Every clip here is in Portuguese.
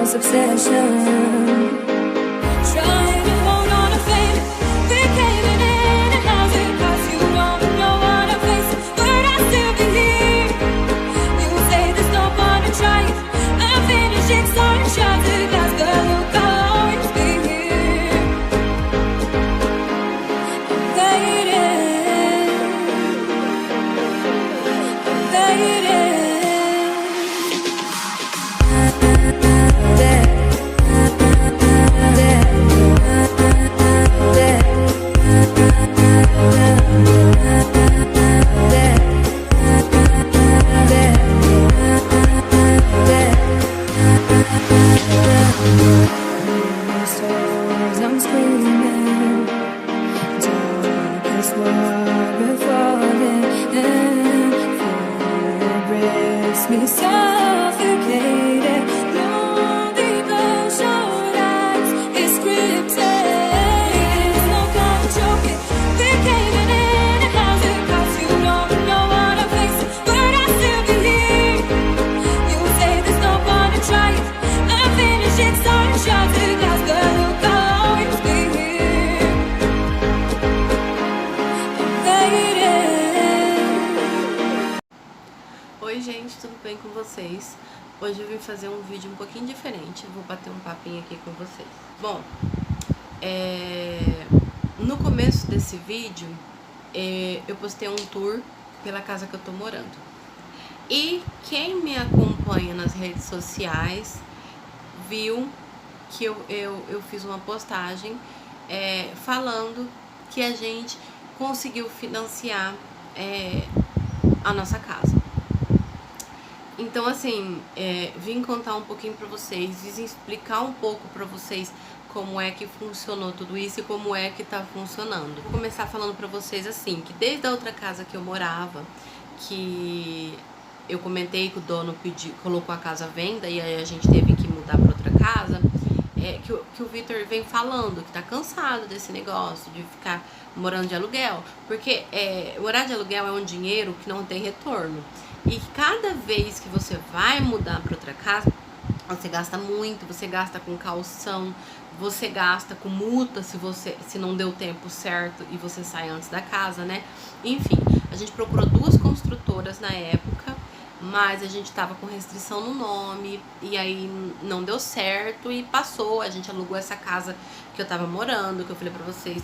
false obsession. Trying to hold on to faith, we're caving in, and how's it cost? You don't know what I face, but I still believe. You say there's no point in trying, I'm finishing, starting shattered glass, but look, I'll always be here. I'm waiting, I'm waiting. I'm screaming, darkest water falling, embrace me suffocated. Lonely bloodshot eyes is scripted. There's no kind of joking. We're caving in, and how's it cost? You don't know what I face, but I still believe. You say there's no point in trying. I'm finishing, starting shattered glass, but look, I'll always be here. I'm waiting. Oi gente, tudo bem com vocês? Hoje eu vim fazer um vídeo um pouquinho diferente, vou bater um papinho aqui com vocês. Bom, no começo desse vídeo, eu postei um tour pela casa que eu tô morando. E quem me acompanha nas redes sociais viu que eu fiz uma postagem falando que a gente conseguiu financiar a nossa casa. Então, assim, vim contar um pouquinho pra vocês, vim explicar um pouco pra vocês como é que funcionou tudo isso e como é que tá funcionando. Vou começar falando pra vocês, assim, que desde a outra casa que eu morava, que eu comentei que o dono colocou a casa à venda e aí a gente teve que mudar pra outra casa, que o Vitor vem falando que tá cansado desse negócio de ficar morando de aluguel, porque morar de aluguel é um dinheiro que não tem retorno. E cada vez que você vai mudar para outra casa, você gasta muito, você gasta com caução, você gasta com multa se não deu tempo certo e você sai antes da casa, né? Enfim, a gente procurou duas construtoras na época, mas a gente tava com restrição no nome e aí não deu certo e passou. A gente alugou essa casa que eu tava morando, que eu falei pra vocês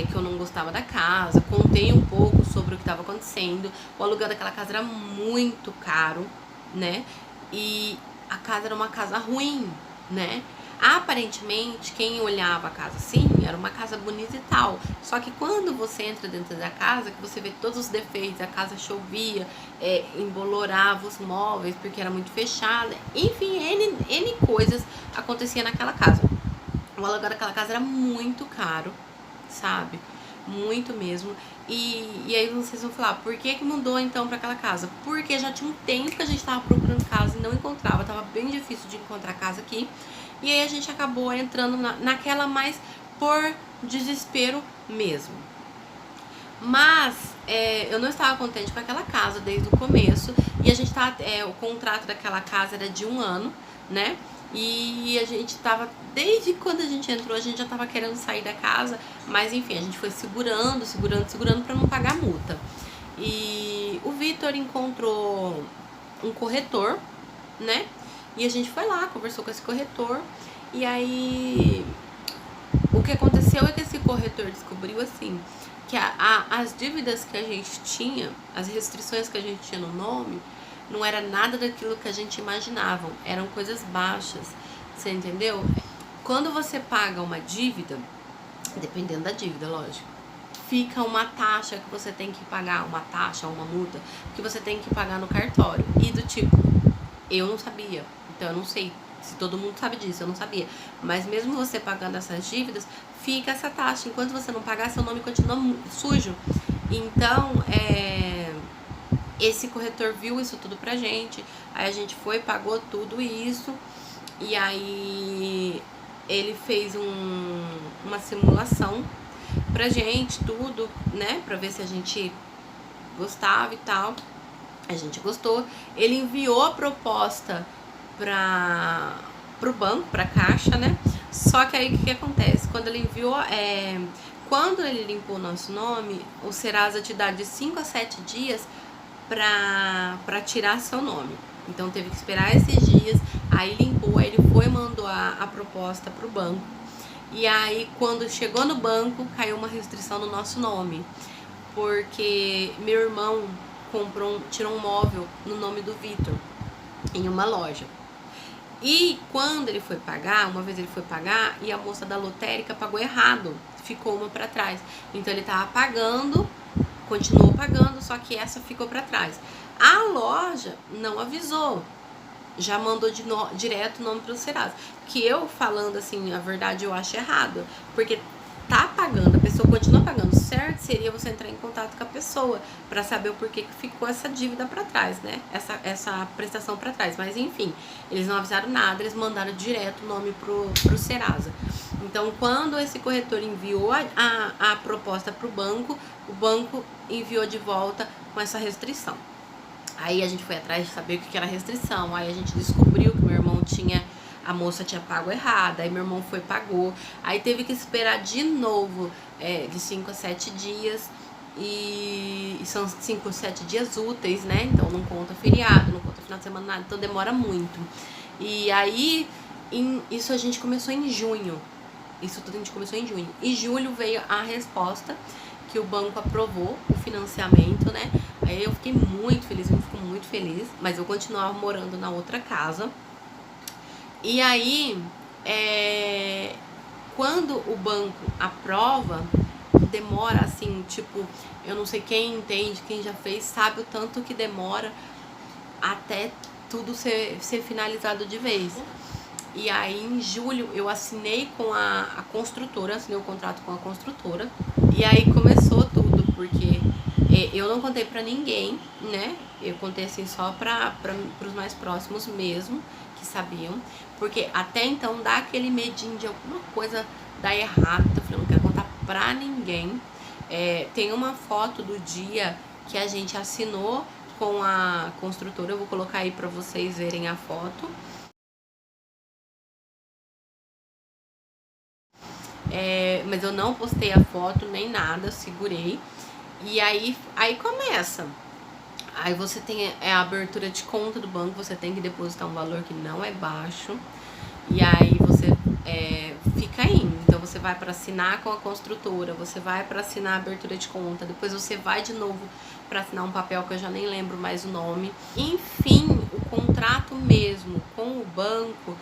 que eu não gostava da casa, contei um pouco sobre o que tava acontecendo. O aluguel daquela casa era muito caro, né? E a casa era uma casa ruim, né? Aparentemente, quem olhava a casa assim, era uma casa bonita e tal. Só que quando você entra dentro da casa, que você vê todos os defeitos, a casa chovia, embolorava os móveis porque era muito fechada. Enfim, N coisas acontecia naquela casa. O aluguel daquela casa era muito caro, sabe? Muito mesmo. E aí vocês vão falar, por que mudou então pra aquela casa? Porque já tinha um tempo que a gente tava procurando casa e não encontrava. Tava bem difícil de encontrar casa aqui. E aí a gente acabou entrando naquela mais por desespero mesmo. Mas eu não estava contente com aquela casa desde o começo. E a gente tava, o contrato daquela casa era de 1 ano, né? E a gente tava, desde quando a gente entrou, a gente já tava querendo sair da casa. Mas enfim, a gente foi segurando pra não pagar multa. E o Vitor encontrou um corretor, né? E a gente foi lá, conversou com esse corretor. E aí, o que aconteceu é que esse corretor descobriu, assim, que as dívidas que a gente tinha, as restrições que a gente tinha no nome, não era nada daquilo que a gente imaginava. Eram coisas baixas, você entendeu? Quando você paga uma dívida, dependendo da dívida, lógico, fica uma taxa que você tem que pagar, uma taxa, uma multa, que você tem que pagar no cartório. E do tipo, eu não sabia, então eu não sei se todo mundo sabe disso, eu não sabia. Mas mesmo você pagando essas dívidas, fica essa taxa. Enquanto você não pagar, seu nome continua sujo. Então, esse corretor viu isso tudo pra gente. Aí a gente foi, pagou tudo isso. E aí ele fez uma simulação pra gente, tudo, né? Pra ver se a gente gostava e tal. A gente gostou. Ele enviou a proposta pro banco, pra caixa, né? Só que aí o que acontece? Quando ele enviou, quando ele limpou o nosso nome, o Serasa te dá de 5 a 7 dias pra tirar seu nome. Então teve que esperar esses dias, aí limpou, aí ele foi e mandou a proposta pro banco. E aí quando chegou no banco, caiu uma restrição no nosso nome. Porque meu irmão tirou um móvel no nome do Vitor, em uma loja. E quando ele foi pagar, uma vez ele foi pagar e a moça da lotérica pagou errado, ficou uma pra trás. Então ele tava pagando, continuou pagando, só que essa ficou pra trás. A loja não avisou, já mandou direto o nome pro Serasa. Que eu, falando assim, a verdade, eu acho errado, porque tá pagando, a pessoa continua pagando. Certo seria você entrar em contato com a pessoa para saber o porquê que ficou essa dívida para trás, né? Essa prestação para trás. Mas enfim, eles não avisaram nada, eles mandaram direto o nome pro Serasa. Então, quando esse corretor enviou a proposta pro banco, o banco enviou de volta com essa restrição. Aí a gente foi atrás de saber o que era restrição. Aí a gente descobriu que meu irmão a moça tinha pago errada, aí meu irmão foi e pagou, aí teve que esperar de novo de 5 a 7 dias, e são 5 a 7 dias úteis, né? Então não conta feriado, não conta final de semana, nada, então demora muito. E aí, isso a gente começou em junho, isso tudo a gente começou em junho. Em julho veio a resposta que o banco aprovou o financiamento, né? Aí eu fiquei muito feliz, eu fico muito feliz, mas eu continuava morando na outra casa. E aí, quando o banco aprova, demora assim, tipo, eu não sei quem entende, quem já fez, sabe o tanto que demora até tudo ser finalizado de vez. E aí, em julho, eu assinei com a construtora, assinei o contrato com a construtora. E aí começou tudo, porque eu não contei pra ninguém, né? Eu contei assim só pros mais próximos mesmo, que sabiam. Porque até então dá aquele medinho de alguma coisa dar errado. Eu falei, não quero contar pra ninguém. Tem uma foto do dia que a gente assinou com a construtora. Eu vou colocar aí pra vocês verem a foto. Mas eu não postei a foto nem nada, segurei. E aí começa. Aí você tem a abertura de conta do banco, você tem que depositar um valor que não é baixo. E aí você fica indo. Então você vai para assinar com a construtora, você vai para assinar a abertura de conta, depois você vai de novo para assinar um papel que eu já nem lembro mais o nome. Enfim, o contrato mesmo com o banco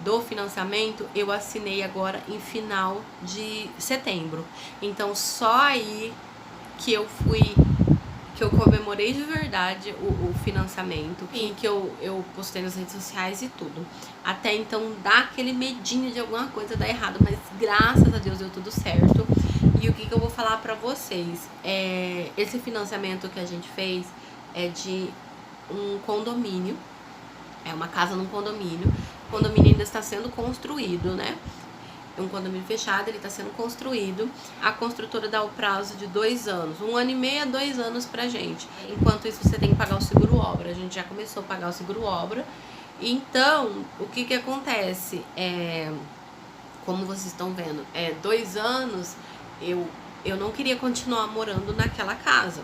do financiamento eu assinei agora em final de setembro. Então só aí que eu comemorei de verdade o financiamento, em que eu postei nas redes sociais e tudo. Até então dá aquele medinho de alguma coisa dar errado, mas graças a Deus deu tudo certo. E o que eu vou falar pra vocês? Esse financiamento que a gente fez é de um condomínio, é uma casa num condomínio. O condomínio ainda está sendo construído, né? É um condomínio fechado, ele está sendo construído. A construtora dá o prazo de 2 anos, 1 ano e meio a 2 anos pra gente. Enquanto isso, você tem que pagar o seguro-obra. A gente já começou a pagar o seguro-obra. Então, o que acontece? Como vocês estão vendo, 2 anos, eu não queria continuar morando naquela casa.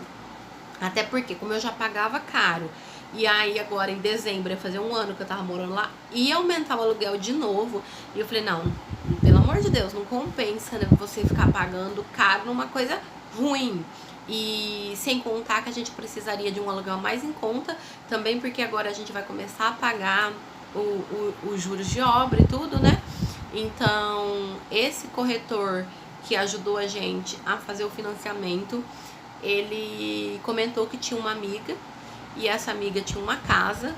Até porque, como eu já pagava caro, e aí agora em dezembro ia fazer 1 ano que eu tava morando lá, ia aumentar o aluguel de novo. E eu falei, não, pelo amor de Deus, não compensa, né, você ficar pagando caro numa coisa ruim. E sem contar que a gente precisaria de um aluguel mais em conta, também porque agora a gente vai começar a pagar os juros de obra e tudo, né? Então, esse corretor que ajudou a gente a fazer o financiamento, ele comentou que tinha uma amiga, e essa amiga tinha uma casa,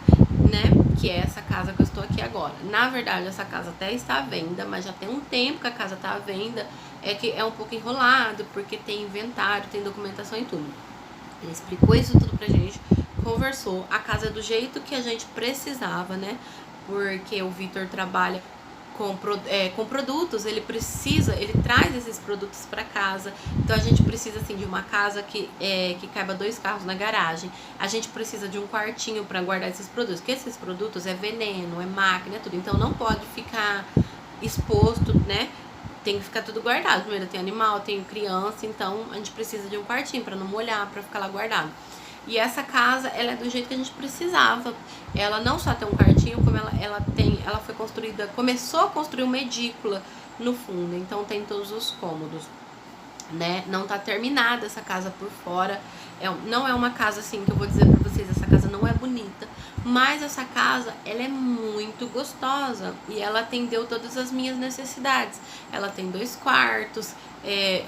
né, que é essa casa que eu estou aqui agora. Na verdade, essa casa até está à venda, mas já tem um tempo que a casa está à venda, que é um pouco enrolado, porque tem inventário, tem documentação e tudo. Ele explicou isso tudo pra gente, conversou, a casa é do jeito que a gente precisava, né, porque o Vitor trabalha com produtos, ele traz esses produtos para casa. Então a gente precisa assim de uma casa que caiba 2 carros na garagem. A gente precisa de um quartinho para guardar esses produtos, porque esses produtos é veneno, é máquina, é tudo. Então não pode ficar exposto, né? Tem que ficar tudo guardado. Primeiro tem animal, tem criança, então a gente precisa de um quartinho para não molhar, para ficar lá guardado. E essa casa, ela é do jeito que a gente precisava. Ela não só tem um quartinho, como ela foi construída, começou a construir uma edícula no fundo, então tem todos os cômodos, né? Não tá terminada essa casa por fora. Não é uma casa assim que eu vou dizer pra vocês, essa casa não é bonita, mas essa casa, ela é muito gostosa e ela atendeu todas as minhas necessidades. Ela tem 2 quartos,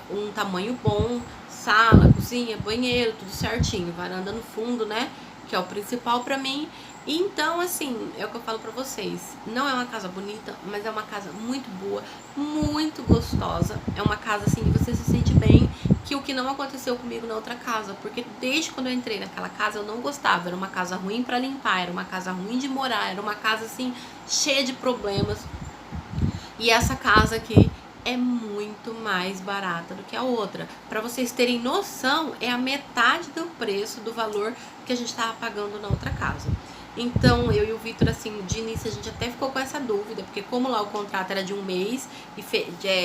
um tamanho bom, sala, cozinha, banheiro, tudo certinho, varanda no fundo, né, que é o principal pra mim. Então, assim, é o que eu falo pra vocês, não é uma casa bonita, mas é uma casa muito boa, muito gostosa, é uma casa, assim, que você se sente bem, que o que não aconteceu comigo na outra casa, porque desde quando eu entrei naquela casa eu não gostava, era uma casa ruim pra limpar, era uma casa ruim de morar, era uma casa, assim, cheia de problemas. E essa casa aqui é muito mais barata do que a outra. Para vocês terem noção, é a metade do preço do valor que a gente estava pagando na outra casa. Então, eu e o Vitor, assim, de início a gente até ficou com essa dúvida, porque como lá o contrato era de 1 mês e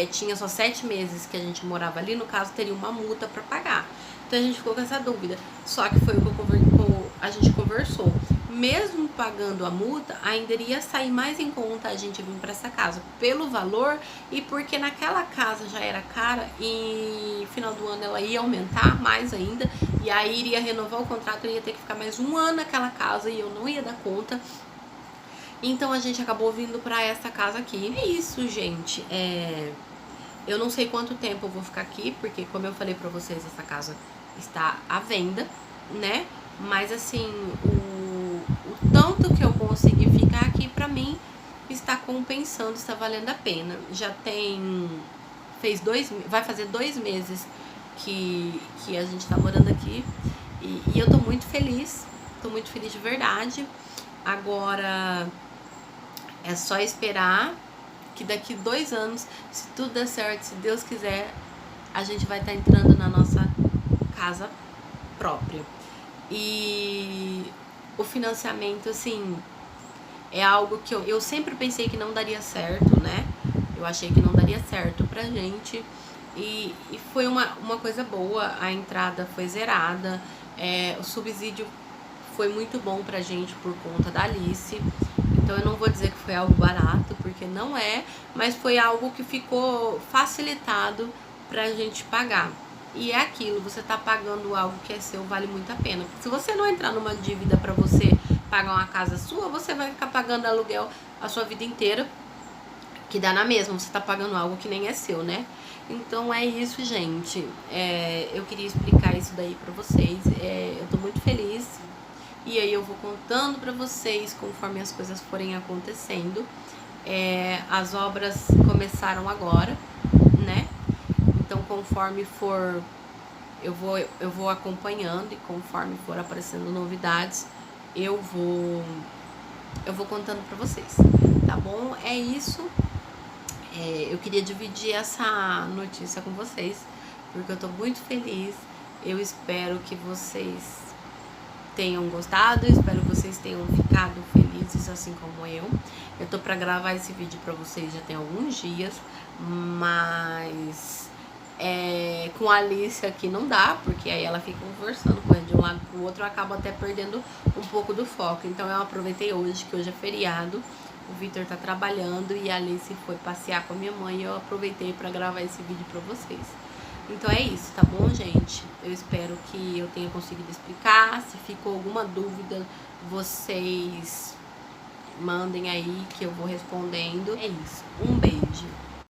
tinha só 7 meses que a gente morava ali, no caso teria uma multa para pagar. Então a gente ficou com essa dúvida. Só que foi o que a gente conversou. Mesmo pagando a multa, ainda iria sair mais em conta a gente vir para essa casa pelo valor e porque naquela casa já era cara e no final do ano ela ia aumentar mais ainda e aí iria renovar o contrato, eu ia ter que ficar mais 1 ano naquela casa e eu não ia dar conta. Então a gente acabou vindo para essa casa aqui. É isso, gente. Eu não sei quanto tempo eu vou ficar aqui, porque como eu falei para vocês, essa casa está à venda, né? Mas assim, o tanto que eu consegui ficar aqui pra mim está compensando, está valendo a pena. Vai fazer 2 meses que a gente tá morando aqui e eu tô muito feliz de verdade. Agora é só esperar que daqui 2 anos, se tudo der certo, se Deus quiser, a gente vai estar entrando na nossa casa própria. E o financiamento, assim, é algo que eu sempre pensei que não daria certo, né? Eu achei que não daria certo pra gente. E foi uma coisa boa, a entrada foi zerada, o subsídio foi muito bom pra gente por conta da Alice. Então eu não vou dizer que foi algo barato, porque não é, mas foi algo que ficou facilitado pra gente pagar. E é aquilo, você tá pagando algo que é seu, vale muito a pena. Se você não entrar numa dívida pra você pagar uma casa sua, você vai ficar pagando aluguel a sua vida inteira, que dá na mesma, você tá pagando algo que nem é seu, né? Então é isso, gente. Eu queria explicar isso daí pra vocês. Eu tô muito feliz. E aí eu vou contando pra vocês conforme as coisas forem acontecendo. As obras começaram agora, né? Então conforme for, eu vou acompanhando e conforme for aparecendo novidades, eu vou contando pra vocês, tá bom? É isso. Eu queria dividir essa notícia com vocês, porque eu tô muito feliz. Eu espero que vocês tenham gostado, espero que vocês tenham ficado felizes assim como eu. Eu tô pra gravar esse vídeo pra vocês já tem alguns dias, mas com a Alice aqui não dá, porque aí ela fica conversando, correndo de um lado pro outro, eu acabo até perdendo um pouco do foco. Então eu aproveitei hoje, que hoje é feriado, o Vitor tá trabalhando e a Alice foi passear com a minha mãe e eu aproveitei pra gravar esse vídeo pra vocês. Então é isso, tá bom, gente? Eu espero que eu tenha conseguido explicar. Se ficou alguma dúvida, vocês mandem aí que eu vou respondendo. É isso, um beijo.